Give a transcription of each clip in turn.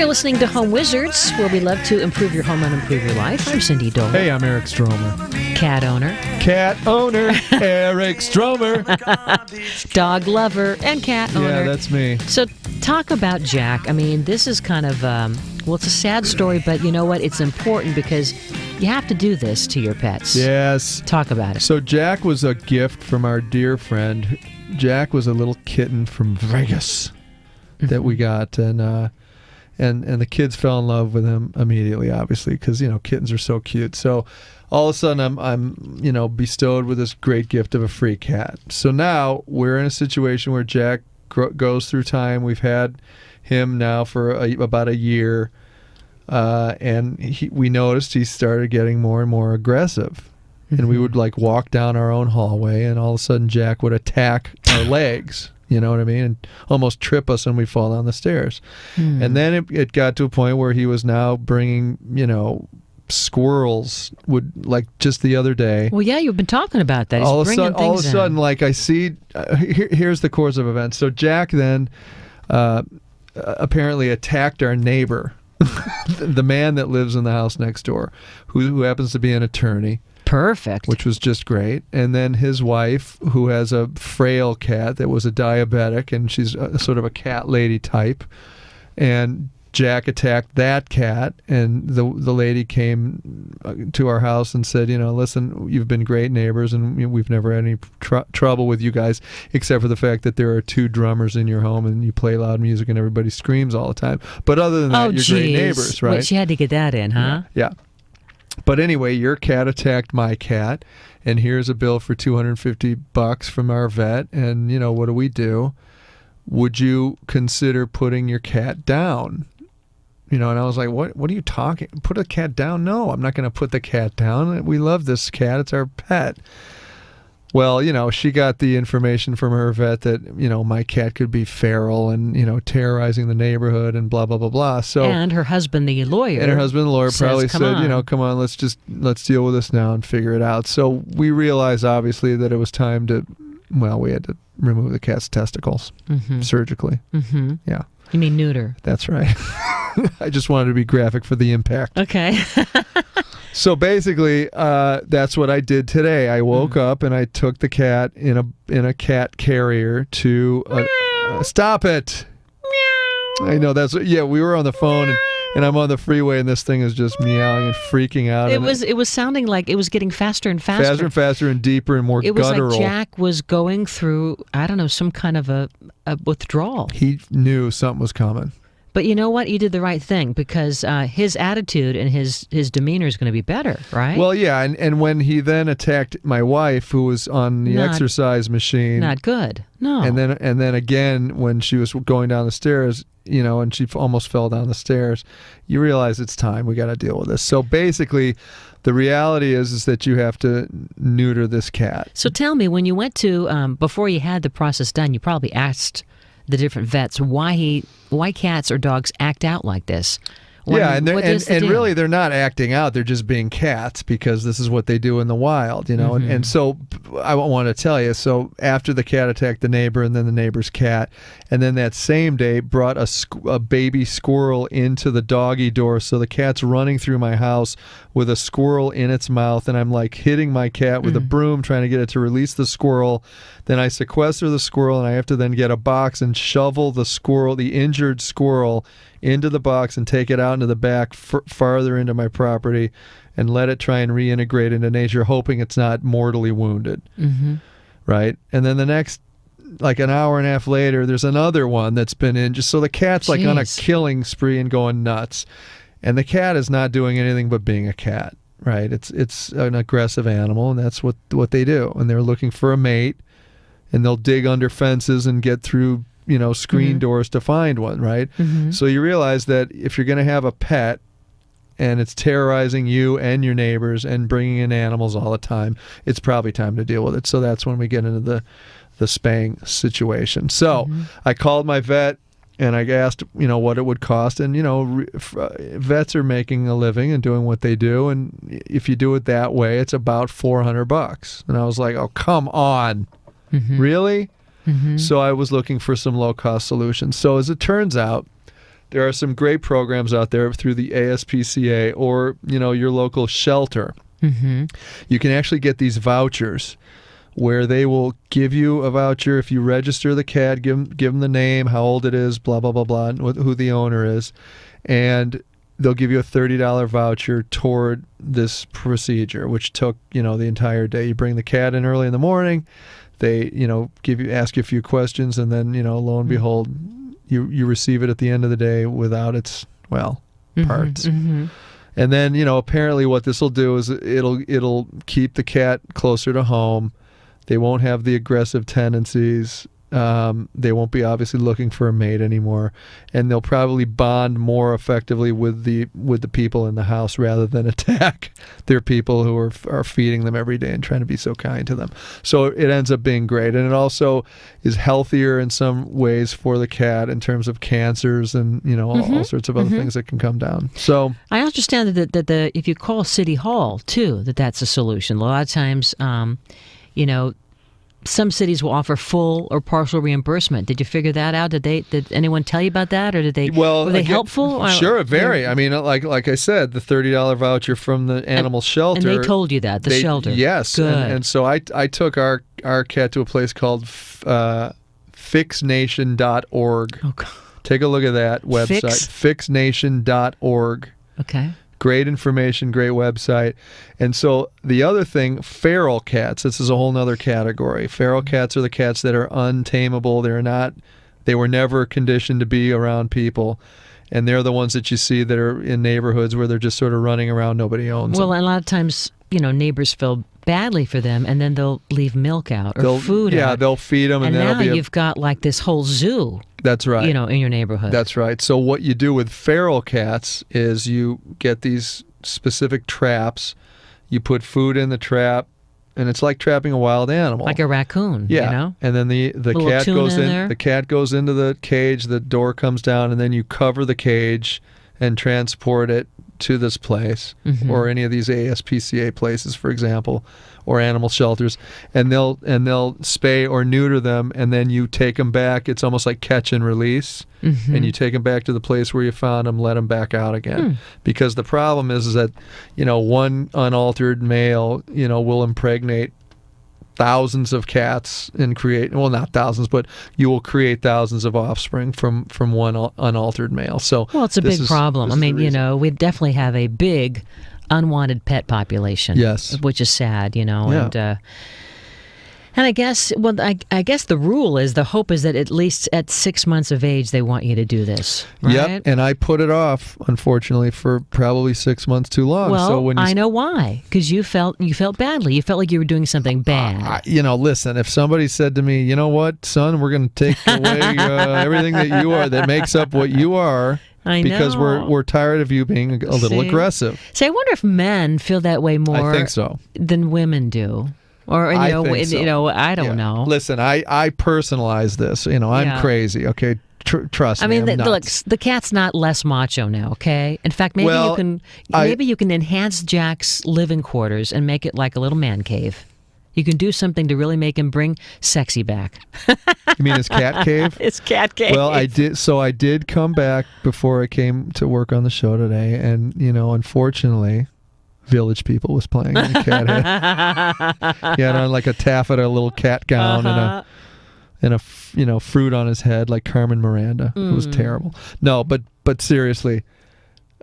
You're listening to Home Wizards, where we love to improve your home and improve your life. I'm Cindy Dole. Hey, I'm Eric Stromer. Cat owner. Eric Stromer. Dog lover and cat owner. Yeah, that's me. So talk about Jack. I mean, this is kind of, well, it's a sad story, but you know what? It's important because you have to do this to your pets. Yes. Talk about it. So Jack was a gift from our dear friend. Jack was a little kitten from Vegas that we got, and the kids fell in love with him immediately, obviously, because kittens are so cute. So all of a sudden, I'm bestowed with this great gift of a free cat. So now we're in a situation where Jack goes through time. We've had him now for about a year, and we noticed he started getting more and more aggressive. And we would walk down our own hallway, and all of a sudden Jack would attack our legs. You know what I mean? And almost trip us when we fall down the stairs. And then it got to a point where he was now bringing, squirrels. Just the other day. Well, yeah, you've been talking about that. He's all of a sudden, I see. Here's the course of events. So Jack then apparently attacked our neighbor, the man that lives in the house next door, who happens to be an attorney. Perfect. Which was just great. And then his wife, who has a frail cat that was a diabetic, and she's sort of a cat lady type. And Jack attacked that cat, and the lady came to our house and said, listen, you've been great neighbors, and we've never had any trouble with you guys, except for the fact that there are 2 drummers in your home, and you play loud music, and everybody screams all the time. But other than that, you're great neighbors, right? Wait, she had to get that in, huh? Yeah. But anyway, your cat attacked my cat, and here's a bill for $250 from our vet, and, what do we do? Would you consider putting your cat down? And I was like, what are you talking? Put a cat down? No, I'm not going to put the cat down. We love this cat. It's our pet. Well, she got the information from her vet that, my cat could be feral and, terrorizing the neighborhood and blah, blah, blah, blah. So, and her husband, the lawyer. Probably said, come on, let's deal with this now and figure it out. So we realized, obviously, that it was time we had to remove the cat's testicles surgically. Mm-hmm. Yeah. You mean neuter? That's right. I just wanted to be graphic for the impact. Okay. So basically, that's what I did today. I woke up and I took the cat in a cat carrier to stop it. Meow. I know we were on the phone and I'm on the freeway and this thing is just meowing and freaking out. It was sounding like it was getting faster and faster. Faster and faster and deeper and more guttural. It was like Jack was going through, I don't know, some kind of a withdrawal. He knew something was coming. But you know what? You did the right thing because his attitude and his demeanor is going to be better, right? Well, yeah, and when he then attacked my wife, who was on the exercise machine, not good. No. And then again when she was going down the stairs, and she almost fell down the stairs, you realize it's time. We got to deal with this. So basically, the reality is that you have to neuter this cat. So tell me, when you went to before you had the process done, you probably asked the different vets why cats or dogs act out like this. And really they're not acting out, they're just being cats because this is what they do in the wild, and so I want to tell you, so after the cat attacked the neighbor and then the neighbor's cat, and then that same day brought a baby squirrel into the doggy door, so the cat's running through my house with a squirrel in its mouth, and I'm hitting my cat with a broom trying to get it to release the squirrel. Then I sequester the squirrel, and I have to then get a box and shovel the injured squirrel into the box and take it out into the back farther into my property and let it try and reintegrate into nature, hoping it's not mortally wounded. Right? And then the next, an hour and a half later, there's another one that's been in, just so the cat's on a killing spree and going nuts. And the cat is not doing anything but being a cat, right? It's an aggressive animal, and that's what they do. And they're looking for a mate, and they'll dig under fences and get through screen doors to find one, right? So you realize that if you're going to have a pet and it's terrorizing you and your neighbors and bringing in animals all the time, it's probably time to deal with it. So that's when we get into the spaying situation. So I called my vet and I asked, what it would cost. And, vets are making a living and doing what they do. And if you do it that way, it's about $400. And I was like, oh, come on. Really? So I was looking for some low-cost solutions. So as it turns out, there are some great programs out there through the ASPCA or, your local shelter. Mm-hmm. You can actually get these vouchers where they will give you a voucher if you register the cat, give them the name, how old it is, blah, blah, blah, blah, and who the owner is. And they'll give you a $30 voucher toward this procedure, which took, the entire day. You bring the cat in early in the morning. They, ask you a few questions, and then, lo and behold, you receive it at the end of the day without its, parts. Mm-hmm. And then, apparently what this will do is it'll keep the cat closer to home. They won't have the aggressive tendencies. They won't be obviously looking for a mate anymore, and they'll probably bond more effectively with the people in the house rather than attack their people who are feeding them every day and trying to be so kind to them. So it ends up being great, and it also is healthier in some ways for the cat in terms of cancers and all sorts of other things that can come down. So I understand that if you call City Hall too, that's a solution. A lot of times, some cities will offer full or partial reimbursement. Did you figure that out? Did anyone tell you about that, or were they helpful? Sure, very. I mean, like I said, the $30 voucher from the animal shelter. And they told you that, the shelter. Yes. Good. And so I took our cat to a place called fixnation.org. Oh, God. Take a look at that website. Fixnation.org. Okay. Great information, great website. And so the other thing, feral cats, this is a whole nother category. Feral cats are the cats that are untamable. They were never conditioned to be around people. And they're the ones that you see that are in neighborhoods where they're just sort of running around, nobody owns them. Well, a lot of times, neighbors feel badly for them, and then they'll leave milk out or food out. Yeah, they'll feed them. And now you've got like this whole zoo. That's right. In your neighborhood. That's right. So what you do with feral cats is you get these specific traps. You put food in the trap, and it's like trapping a wild animal. Like a raccoon, Yeah. And then the cat goes in. The cat goes into the cage, the door comes down, and then you cover the cage and transport it to this place or any of these ASPCA places, for example, or animal shelters, and they'll spay or neuter them, and then you take them back. It's almost like catch and release, and you take them back to the place where you found them, let them back out again. Because the problem is that one unaltered male will impregnate thousands of cats and create, well, not thousands, but you will create thousands of offspring from one unaltered male. So it's a big problem. I mean, we definitely have a big unwanted pet population. Yes. Which is sad, Yeah. And I guess, I guess the rule is, the hope is that at least at 6 months of age, they want you to do this, right? Yep, and I put it off, unfortunately, for probably 6 months too long. Well, so when I know why. Because you felt badly. You felt like you were doing something bad. Listen, if somebody said to me, you know what, son, we're going to take away everything that you are, that makes up what you are, I know. Because we're tired of you being a little aggressive. See, I wonder if men feel that way more I think so. than women do. Or I think so. I don't know. Listen, I personalize this. I'm crazy. Okay, trust me. I mean, I'm look, nuts. the cat's not less macho now. Okay. In fact, maybe you can enhance Jack's living quarters and make it like a little man cave. You can do something to really make him bring sexy back. You mean his cat cave? His cat cave. Well, I did come back before I came to work on the show today, and unfortunately, Village People was playing in the cat head. He had on like a taffeta little cat gown and a fruit on his head like Carmen Miranda. It was terrible. No, but seriously,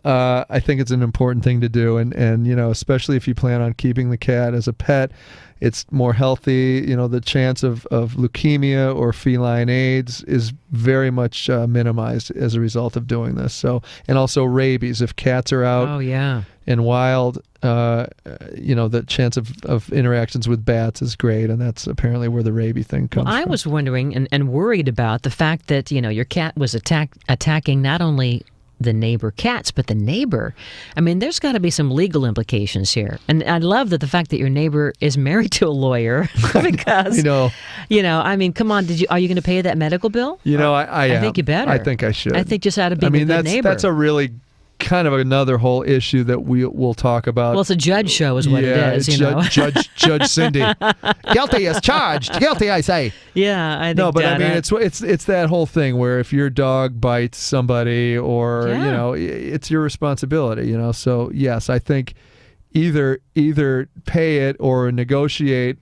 I think it's an important thing to do, and especially if you plan on keeping the cat as a pet, it's more healthy. The chance of leukemia or feline AIDS is very much minimized as a result of doing this. So, and also rabies. If cats are out and wild, the chance of interactions with bats is great, and that's apparently where the rabies thing comes from. I was wondering and worried about the fact that, your cat was attacking not only the neighbor cats, but the neighbor. I mean, there's got to be some legal implications here. And I love that the fact that your neighbor is married to a lawyer, because, I mean, come on, are you going to pay that medical bill? I think you better. I think I should. I think just out of being a good neighbor. That's a really kind of another whole issue that we'll talk about. Well, it's a judge show is what it is, you know. Judge Cindy. Guilty as charged. Guilty, I say. Yeah, I think no, but I mean, it's that whole thing where if your dog bites somebody or, you know, it's your responsibility, you know. So, yes, I think either pay it or negotiate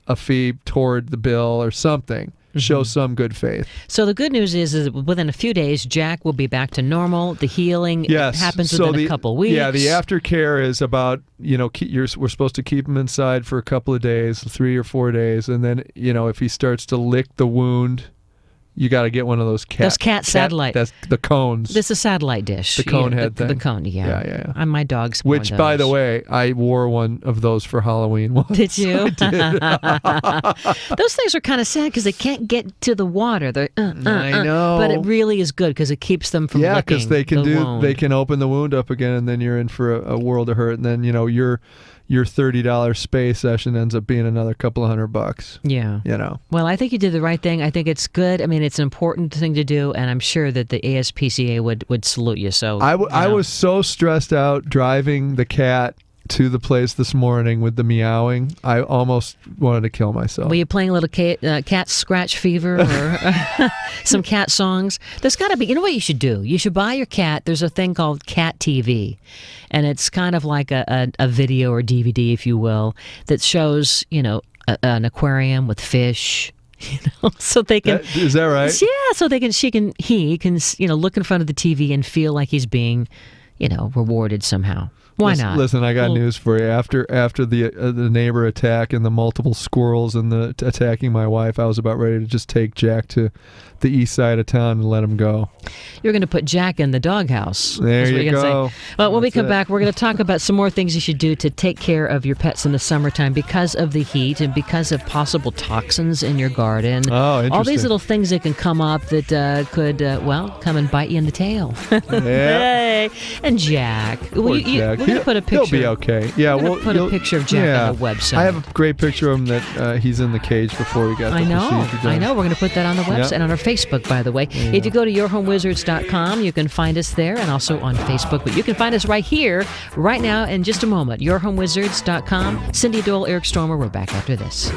a fee toward the bill or something. Show some good faith. So the good news is within a few days, Jack will be back to normal. The healing happens within a couple weeks. Yeah, the aftercare is about, you know, we're supposed to keep him inside for a couple of days, 3 or 4 days, and then, you know, if he starts to lick the wound, you got to get one of those cat satellite. That's the cones. This is a satellite dish. The cone head thing. The cone, yeah. And my dog's Which, by the way, I wore one of those for Halloween once. Did you? I did. Those things are kind of sad because they can't get to the water. I know. But it really is good because it keeps them from licking because they can wound. They can open the wound up again, and then you're in for a world of hurt. And then, you know, your $30 spay session ends up being another couple of $100. Yeah. You know. Well, I think you did the right thing. I think it's good. I mean, it's an important thing to do, and I'm sure that the ASPCA would salute you. So I was so stressed out driving the cat to the place this morning with the meowing. I almost wanted to kill myself. Were you playing a little cat scratch fever or some cat songs? There's got to be. You know what you should do? You should buy your cat. There's a thing called Cat TV, and it's kind of like a video or DVD, if you will, that shows, you know, an aquarium with fish. You know, so they can. Is that right? Yeah, so he can, you know, look in front of the TV and feel like he's being, you know, rewarded somehow. Why not? Listen, I got news for you. After the neighbor attack and the multiple squirrels and the attacking my wife, I was about ready to just take Jack to the east side of town and let him go. You're going to put Jack in the doghouse. There you go. Well, when we come back, we're going to talk about some more things you should do to take care of your pets in the summertime because of the heat and because of possible toxins in your garden. Oh, interesting. All these little things that can come up that could, come and bite you in the tail. Yeah. Hey. And Jack. Jack. We're going to put a picture. He'll be okay. Yeah, we'll put a picture of Jack on the website. I have a great picture of him that he's in the cage before he got the procedure done. I know. We're going to put that on the website, on our Facebook, by the way. If you go to yourhomewizards.com, you can find us there and also on Facebook. But you can find us right here, right now, in just a moment. Yourhomewizards.com. Cindy Dole, Eric Stormer. We're back after this.